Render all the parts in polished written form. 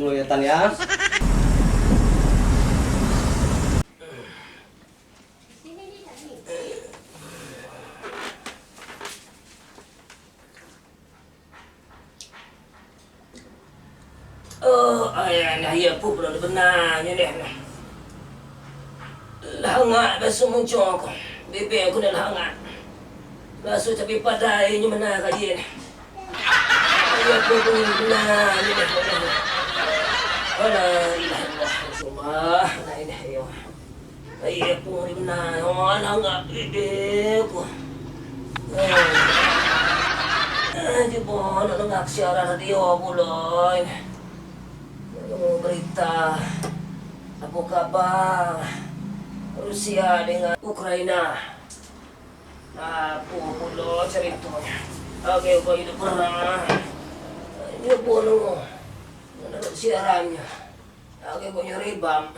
dulu ya Tan ya. Oh, ayah pun belum benarnya deh. Hangat basuh muncul aku. Bebek aku dah hangat. Basuh tapi padainya mana kali ni. Ayah pun belum benarnya deh. Alah, ilah Rasulullah. Nah ini ayah. Ayah pun benar. Oh, hangat bebek aku. Jebon, nak dengar siaran radio pula ini. Berita apa kabar Rusia dengan Ukraina? Apa pula ceritanya? Okey, kau hidup perang. Dia bolong. Menurut siarannya. Okey, kau nyari bam.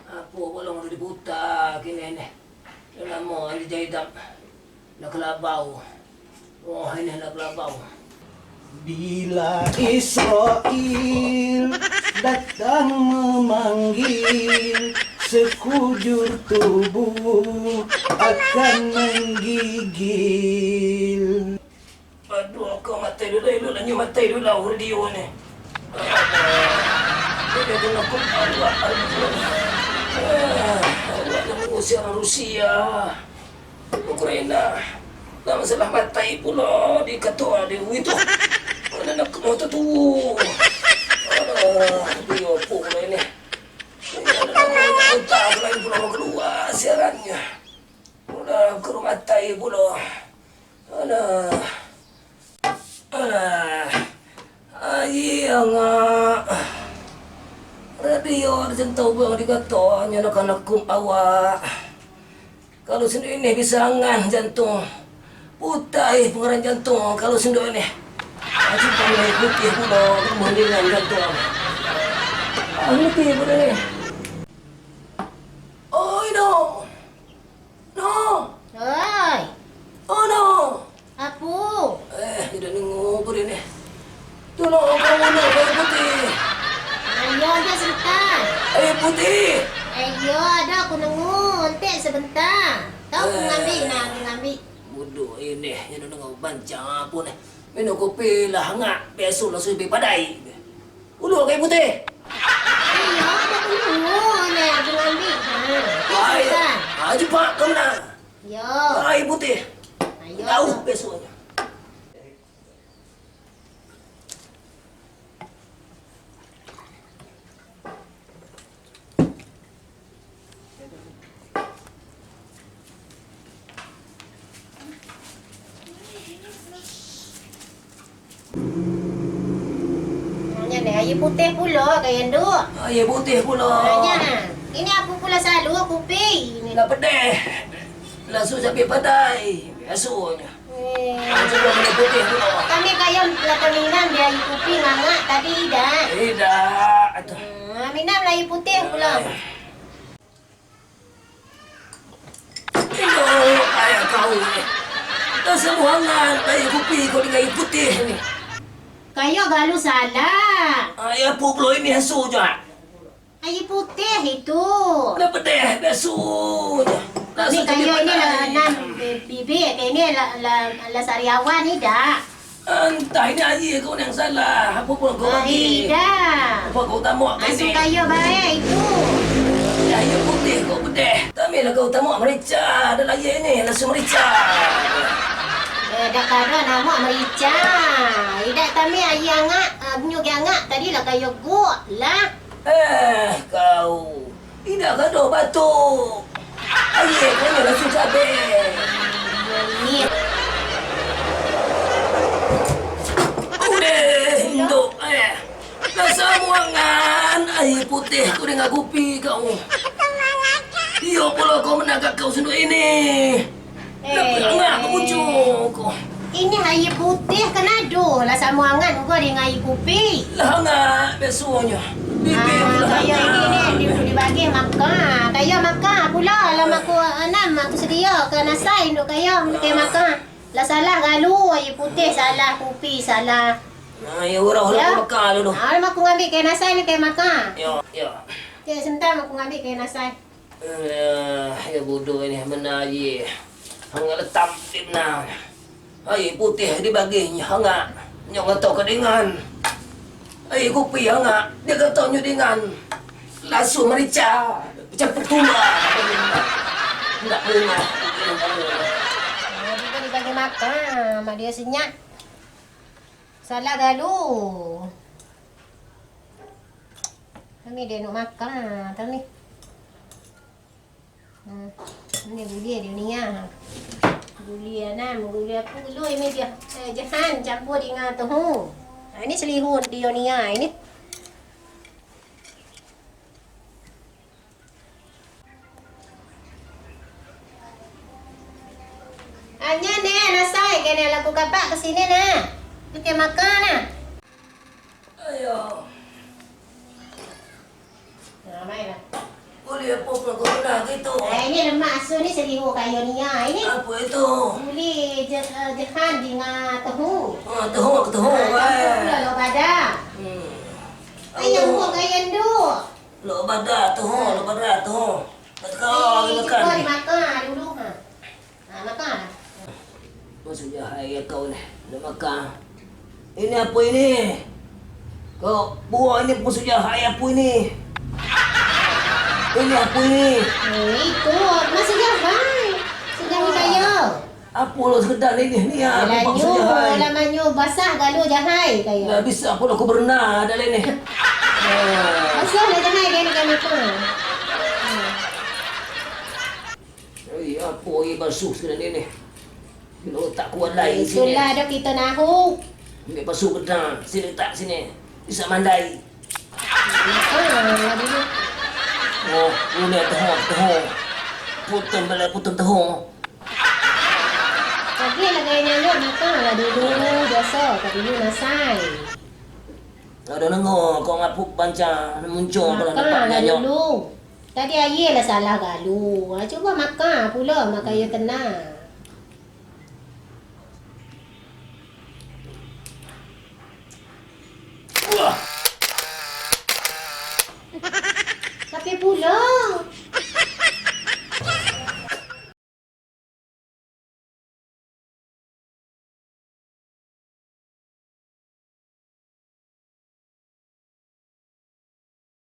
Apa bolong di buta kini ni. Lama di jahidam. Nak kelabau. Oh, ini nak kelabau. Bila Israel datang memanggil, sekujur tubuh akan menggigil. Aduh, kau matai dulu, lanjut matai dulu lah radio ni. Dia kena kumpul awak nak mengusir Rusia, Ukraina. Tak masalah matai pula di ketua dia itu. Mana nak kena tu? Dia apa pula ini? Tak lain pula mau keluar siarannya. Pula ke rumah matai pula. Ayah radio macam tahu bang dikatanya nak kum awak. Kalau sendiri ini bisa angan jantung. Putai pengeran jantung kalau sendiri ini. Aji panggil putih pula kemudian jantung. Putih pula ni. Oi no. No. Oi, Oh no. apa? Tidak nengok ni. Tolong kamu nak air putih. Ayo dia sebentar. Air putih. Ayo ada aku nunggu. Nanti sebentar. Tahu aku ngambil. Bodoh ini, yang nak bancang pun. Minum kopi lah hangat. Biasa lah lebih padai. Ulu air putih. Ayo ada aku nunggu. Ni aku ngambil. Sebentar. Cepat kamu nak. Yo. Air putih. Ayo. Tahu besoknya. Ni air putih pula kayak tu. Air putih pula. Ini aku pula selalu aku pi. Ni. Nak pedih. Langsung sampai padai. Biasanya. Coba air putih pula. Kami kayak belakang minam dia air kopi ngangak tadi dah. Tidak. Aduh. Minam lah air putih pula. Aduh, ayah kau ni. Dah semua hangat. Air kopi kau dengan air putih ni. Kayak galu salah. Ayah apa pula ini hasu je. Air putih itu. Dah pedih. Biasanya. Ni kayak ni lah enam bibit. Ini lah sariawan ni dah. Entah ini ayah kau yang salah. Apa pun kau bagi. Dah. Apa kau tamak Masuk pedih. kayak baik itu. Air putih kau pedih. Tamilah kau tamak merica. Adalah ayah ni langsung merica. Dah kada nama merica. Tidak kami air hangat. Nyuk hangat tadi lah kayak guk lah. Kau. Tidak kada batuk. Ayah kau ni langsung cabai. Ni. Induk. Dah samuangan. Air putih kau dengan kopi kau. Dia pula kau menangkap kau sendiri ini. Nak kebujuk kau. Ini air putih kan ada lah sama angan kau dengan air kopi. Lah hangat biasanya. Bibir pula Kayak hangat. ini dibagi makan. Kayak makan pula lah aku aku sedia ke nasai untuk kayak makan. Lah salah galu air putih salah kopi salah. Ya orang Ya. aku makan dulu. Aku ngambil kain nasai ni kain makan. Ya. Okay, sebentar aku ngambil kain nasai. Ya bodoh ini benar je. Hangat letam di benar. Air putih dibaginya hangat. Nyok kata kedingan. Air kopi hangat. Dia kata nyok dengan lasu merica. Campur tula. Enggak bunga. Dia dibagi makan. Mak dia senyap. Salah galu. Kami dia nak makan. Tahu ni. Ini gulia dia ni ya. Gulia gulia puluh ini dia. Jahan campur dengan tahu. Ini selihun dia ni ya. Ini. Hanya ni nasai kena laku kapak ke sini nah. Kita makan nah. Ayo. Nah, mainlah. Boleh apa pun kau benar gitu. Ini lemak asu ni selihun kayu ni ya. Ini. Apa itu? Boleh jahan dengan tahu. Tahu aku tahu. Campur pula lo badak. Ayam buah kayan tu. Lo badak tahu, lo badak tahu. Kau Cuba makan. dimakan dulu ha. Makan. Maksudnya hai kau ni. Dah makan. Ini apa ini? Kau buah ini maksudnya hai apa ini? Ini apa ini? Itu masih jahan. Sudah ni kayu. Apa lo sekedar ini? Ni ya, apa maksudnya hai? Lamanyu basah galu jahai kayu. Dah bisa apa lo kau berenang dalam ini? Basah dah jahai dia nak makan. Apa ini basuh sekedar ini? Kalau tak kuat lagi sini. Itulah dah kita nahu. Ambil basuh gedang. Sini letak sini. Bisa mandai. Dulu. Oh, ini tahu. Potong tahu. Lagi lah kaya nyanyuk makan lah dulu. Biasa kat dulu nasai. Ada nengok kau ngapuk banca muncul kalau Makan nampak lah nyanyok. dulu. Tadi ayah lah salah galu. Cuba makan pula. Makan yang tenang.